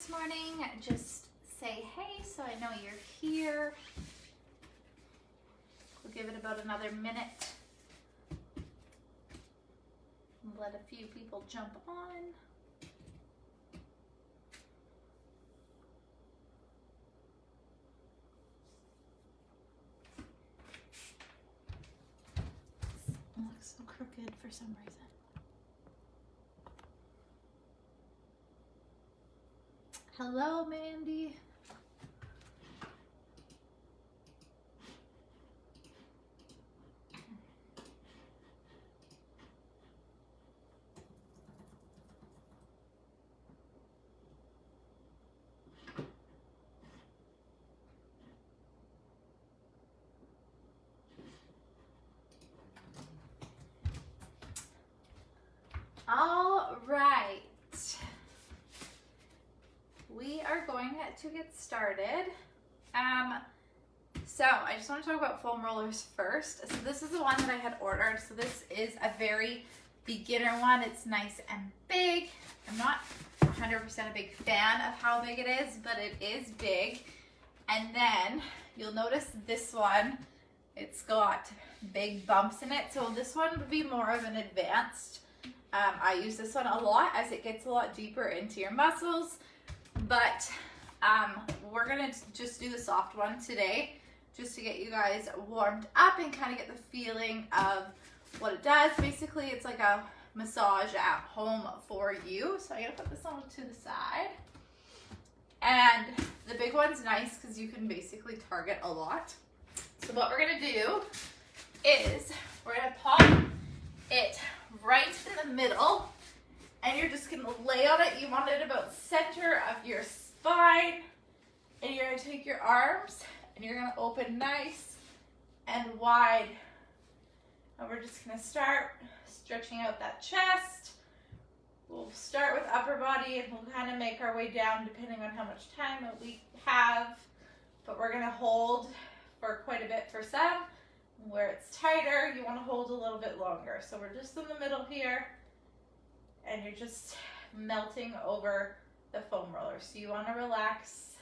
This morning, just say hey so I know you're here. We'll give it about another minute. Let a few people jump on. It looks so crooked for some reason. Hello, Mandy. All right. We are going to get started. So I just want to talk about foam rollers first. So this is the one that I had ordered. So this is a very beginner one. It's nice and big. I'm not 100% a big fan of how big it is, but it is big. And then you'll notice this one, it's got big bumps in it. So this one would be more of an advanced. I use this one a lot as it gets a lot deeper into your muscles. But we're gonna just do the soft one today, just to get you guys warmed up and kind of get the feeling of what it does. Basically, it's like a massage at home for you. So I'm gonna put this on to the side. And the big one's nice because you can basically target a lot. So what we're gonna do is we're gonna pop it right in the middle. And you're just gonna lay on it. You want it about center of your spine. And you're gonna take your arms and you're gonna open nice and wide. And we're just gonna start stretching out that chest. We'll start with upper body and we'll kind of make our way down depending on how much time that we have. But we're gonna hold for quite a bit for some. Where it's tighter, you wanna hold a little bit longer. So we're just in the middle here. And you're just melting over the foam roller. So you want to relax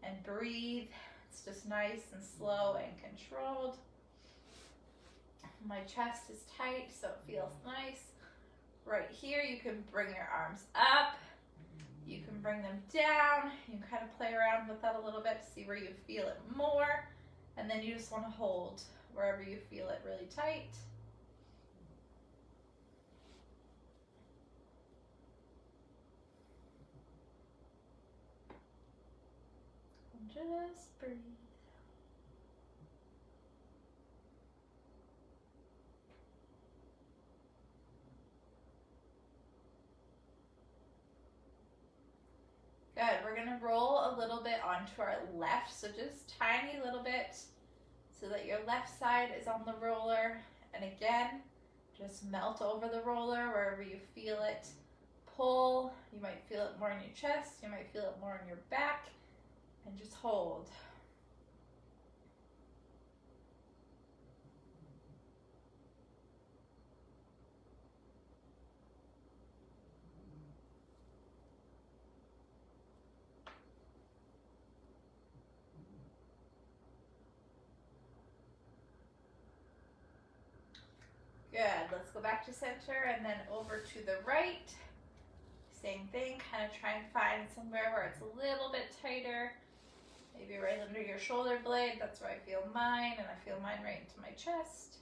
and breathe. It's just nice and slow and controlled. My chest is tight, so it feels nice. Right here, you can bring your arms up. You can bring them down. You can kind of play around with that a little bit to see where you feel it more. And then you just want to hold wherever you feel it really tight. Just breathe. Good. We're going to roll a little bit onto our left, so just tiny little bit so that your left side is on the roller. And again, just melt over the roller wherever you feel it. Pull. You might feel it more in your chest. You might feel it more in your back. And just hold. Good. Let's go back to center and then over to the right. Same thing, kind of try and find somewhere where it's a little bit tighter. Maybe right under your shoulder blade, that's where I feel mine, and I feel mine right into my chest.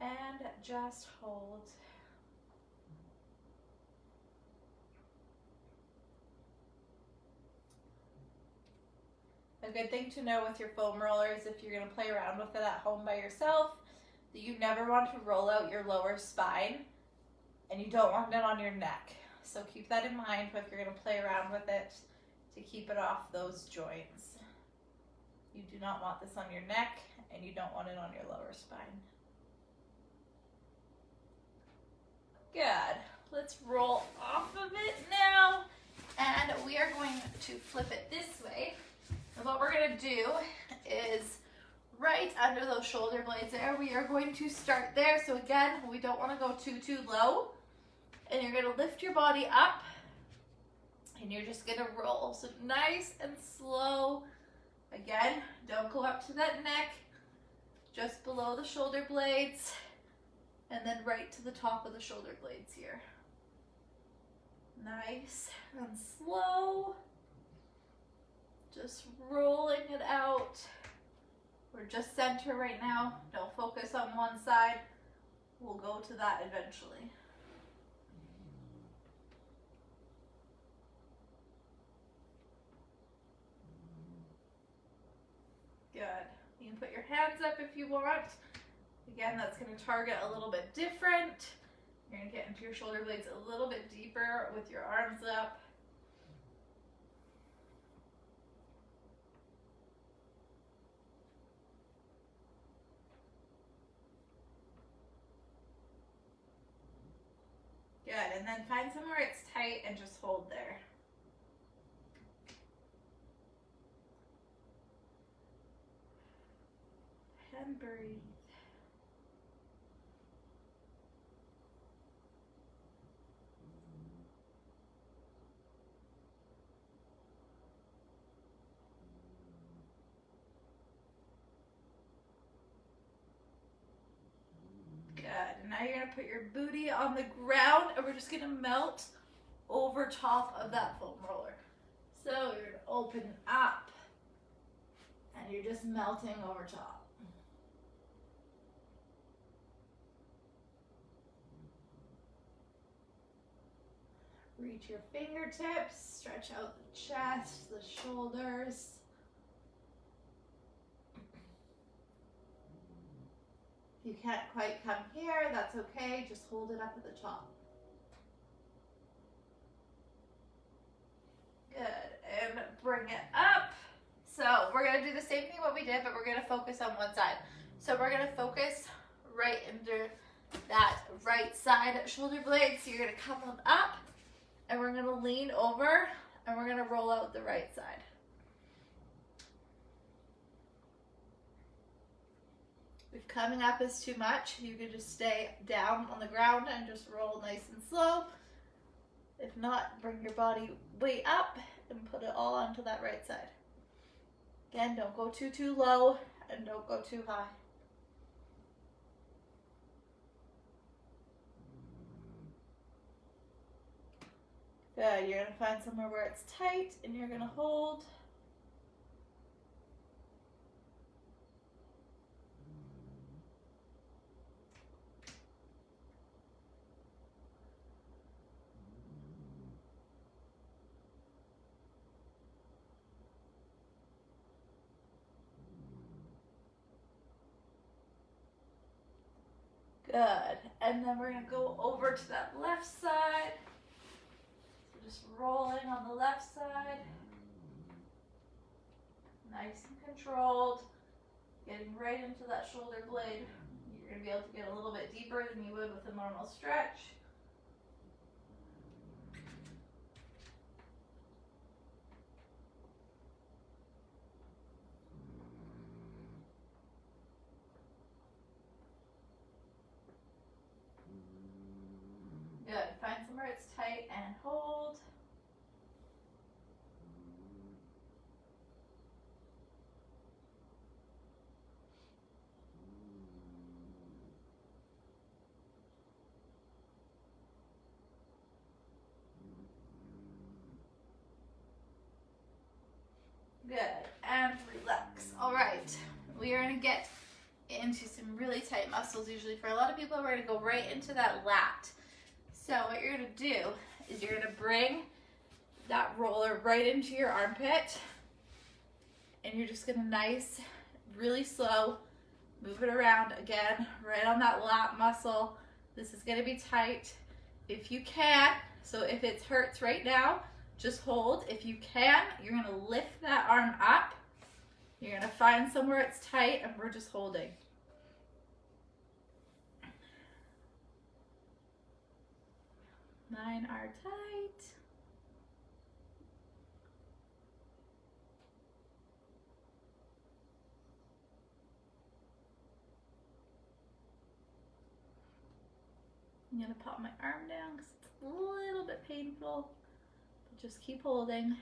And just hold. A good thing to know with your foam roller is if you're going to play around with it at home by yourself, that you never want to roll out your lower spine, and you don't want it on your neck. So keep that in mind if you're going to play around with it to keep it off those joints. You do not want this on your neck, and you don't want it on your lower spine. Good. Let's roll off of it now, and we are going to flip it this way. And what we're going to do is right under those shoulder blades there, we are going to start there. So again, we don't want to go too low. And you're going to lift your body up And you're just gonna roll. So nice and slow. Again, don't go up to that neck, just below the shoulder blades, and then right to the top of the shoulder blades here. Nice and slow. Just rolling it out. We're just center right now. Don't focus on one side. We'll go to that eventually. Good. You can put your hands up if you want. Again, that's going to target a little bit different. You're going to get into your shoulder blades a little bit deeper with your arms up. Good, and then find somewhere it's tight and just hold there. And breathe. Good, and now you're gonna put your booty on the ground and we're just gonna melt over top of that foam roller. So you're gonna open up and you're just melting over top. Reach your fingertips, stretch out the chest, the shoulders. If you can't quite come here, that's okay. Just hold it up at the top. Good, and bring it up. So we're gonna do the same thing what we did, but we're gonna focus on one side. So we're gonna focus right into that right side shoulder blade. So you're gonna come on up, and we're gonna lean over, and we're gonna roll out the right side. If coming up is too much, you can just stay down on the ground and just roll nice and slow. If not, bring your body weight up and put it all onto that right side. Again, don't go too low and don't go too high. Good, you're gonna find somewhere where it's tight and you're gonna hold. Good, and then we're gonna go over to that left side. So just rolling on the left side. Nice and controlled. Getting right into that shoulder blade. You're gonna be able to get a little bit deeper than you would with a normal stretch. Good, find somewhere it's tight and hold. Good, and relax. All right, we are gonna get into some really tight muscles. Usually for a lot of people, we're gonna go right into that lat. So what you're gonna do is you're gonna bring that roller right into your armpit, and you're just gonna nice, really slow, move it around again, right on that lat muscle. This is gonna be tight if you can. So if it hurts right now, just hold. If you can, you're gonna lift that arm up. You're gonna find somewhere it's tight, and we're just holding. Mine are tight. I'm gonna pop my arm down because it's a little bit painful. Just keep holding.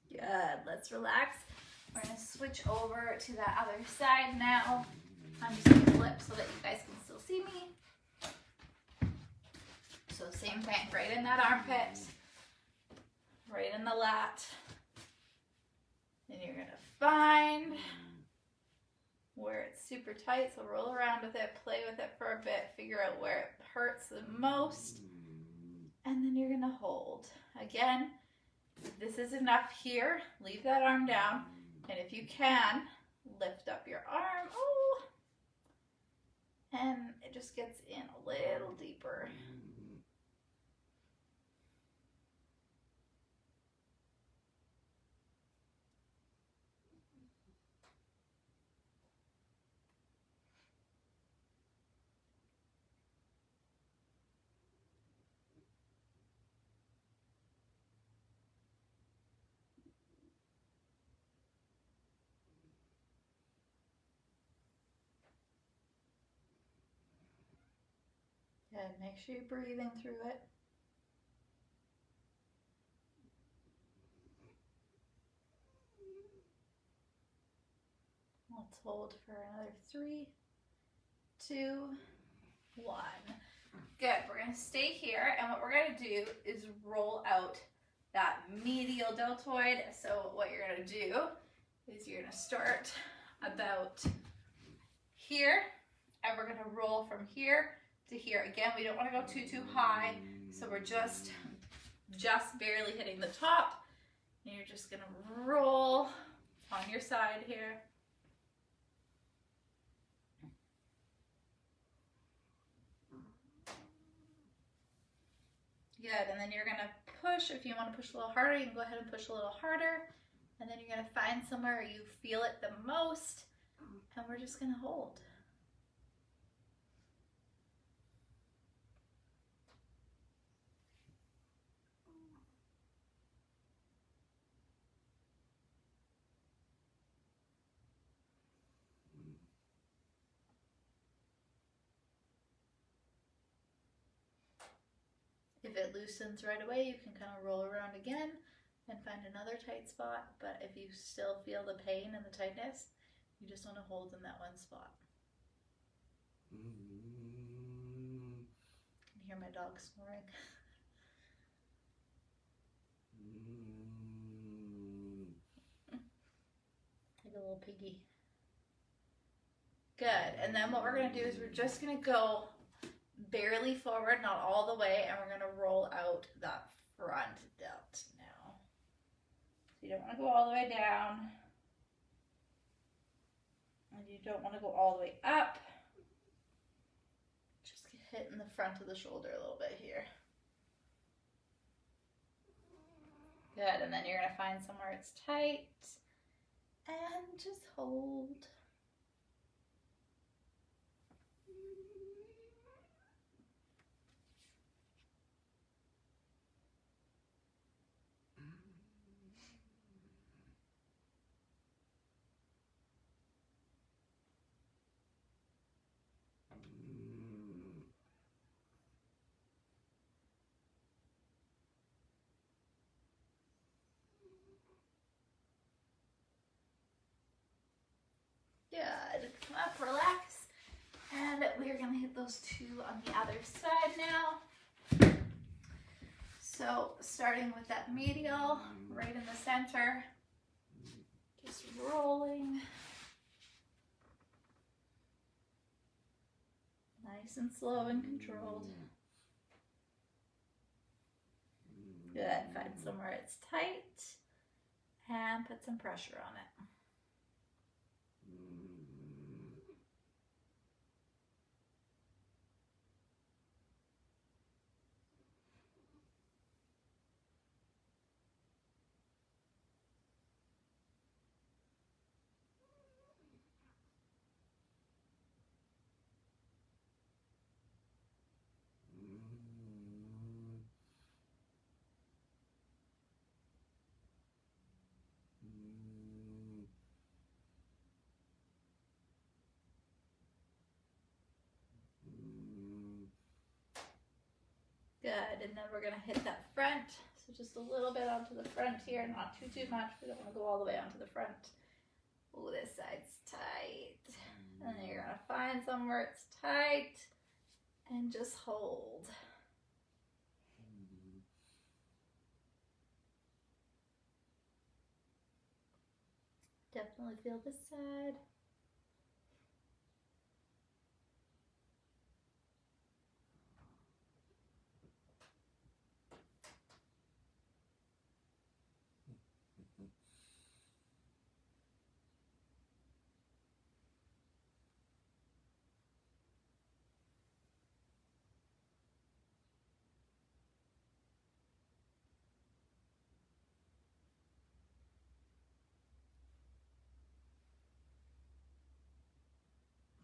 Good, let's relax. We're gonna switch over to the other side now. I'm just gonna flip so that you guys can still see me. So same thing, right in that armpit, right in the lat. And you're gonna find where it's super tight, so roll around with it, play with it for a bit, figure out where it hurts the most, and then you're gonna hold. Again, if this is enough here, leave that arm down, and if you can, lift up your arm, oh, and it just gets in a little deeper. Good, make sure you're breathing through it. Let's hold for another 3, 2, 1. Good, we're gonna stay here, and what we're gonna do is roll out that medial deltoid. So what you're gonna do is you're gonna start about here, and we're gonna roll from here to here. Again, we don't wanna go too high, so we're just barely hitting the top, and you're just gonna roll on your side here. Good, and then you're gonna push. If you want to push a little harder, you can go ahead and push a little harder. And then you're gonna find somewhere where you feel it the most, and we're just gonna hold. If it loosens right away, you can kind of roll around again and find another tight spot. But if you still feel the pain and the tightness, you just want to hold in that one spot. You can hear my dog snoring. Like a little piggy. Good, and then what we're gonna do is we're just gonna go barely forward, not all the way, and we're gonna roll out that front delt now. So you don't wanna go all the way down, and you don't wanna go all the way up. Just get hit in the front of the shoulder a little bit here. Good, and then you're gonna find somewhere it's tight, and just hold. Good, come up, relax, and we're gonna hit those 2 on the other side now. So starting with that medial, right in the center, just rolling. Nice and slow and controlled. Good, find somewhere it's tight and put some pressure on it. Good, and then we're gonna hit that front. So just a little bit onto the front here, not too much. We don't wanna go all the way onto the front. Oh, this side's tight. And then you're gonna find somewhere it's tight and just hold. Definitely feel this side.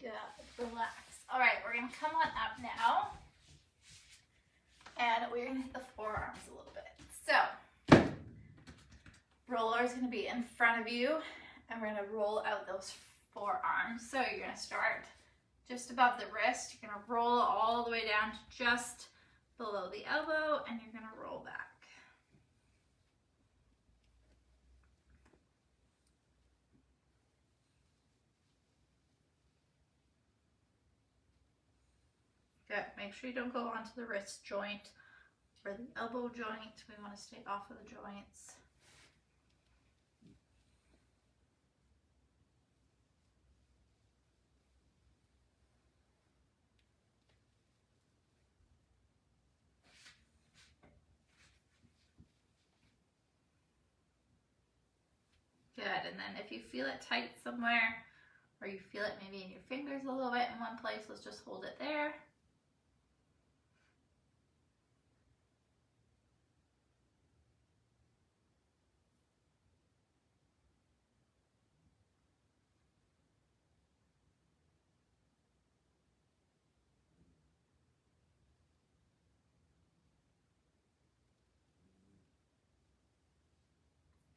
Good, relax. All right, we're gonna come on up now, and we're gonna hit the forearms a little bit. So, roller is gonna be in front of you, and we're gonna roll out those forearms. So you're gonna start just above the wrist. You're gonna roll all the way down to just below the elbow, and you're gonna roll back. Good. Make sure you don't go onto the wrist joint or the elbow joint. We want to stay off of the joints. Good. And then if you feel it tight somewhere, or you feel it maybe in your fingers a little bit in one place, let's just hold it there.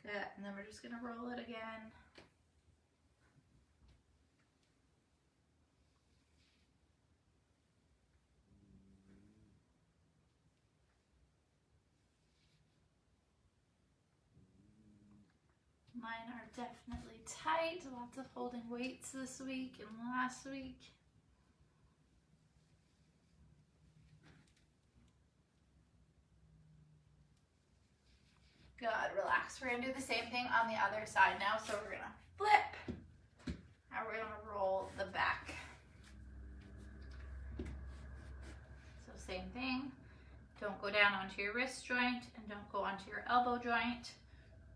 Good, and then we're just gonna roll it again. Mine are definitely tight. Lots of holding weights this week and last week. Good, relax. We're gonna do the same thing on the other side now. So we're gonna flip, and we're gonna roll the back. So same thing. Don't go down onto your wrist joint and don't go onto your elbow joint.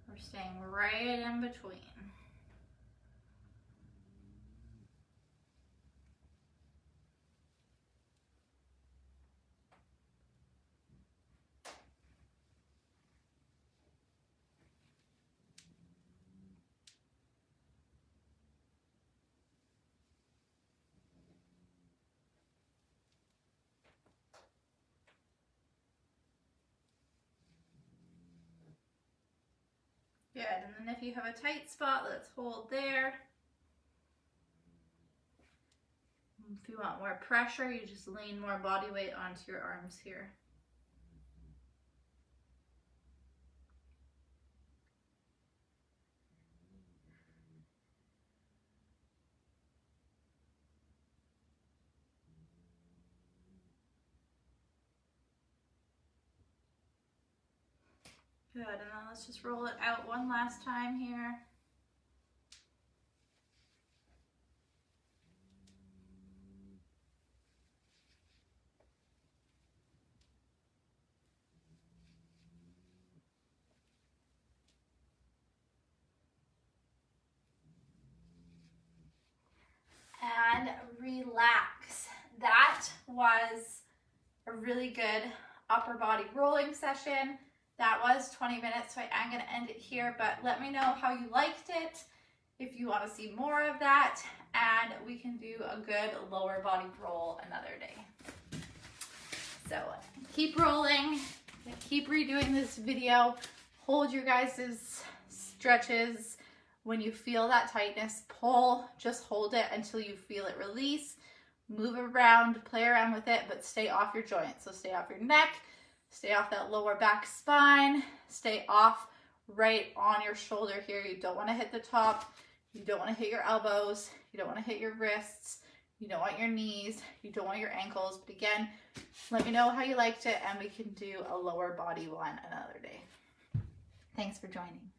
We're staying right in between. Good, and then if you have a tight spot, let's hold there. If you want more pressure, you just lean more body weight onto your arms here. Good, and then let's just roll it out one last time here. And relax. That was a really good upper body rolling session. That was 20 minutes, so I am going to end it here, but let me know how you liked it, if you want to see more of that, and we can do a good lower body roll another day. So keep rolling, keep redoing this video, hold your guys' stretches. When you feel that tightness, pull, just hold it until you feel it release. Move around, play around with it, but stay off your joints. So stay off your neck, Stay off that lower back spine. Stay off right on your shoulder here. You don't want to hit the top. You don't want to hit your elbows. You don't want to hit your wrists. You don't want your knees. You don't want your ankles. But again, let me know how you liked it, and we can do a lower body one another day. Thanks for joining.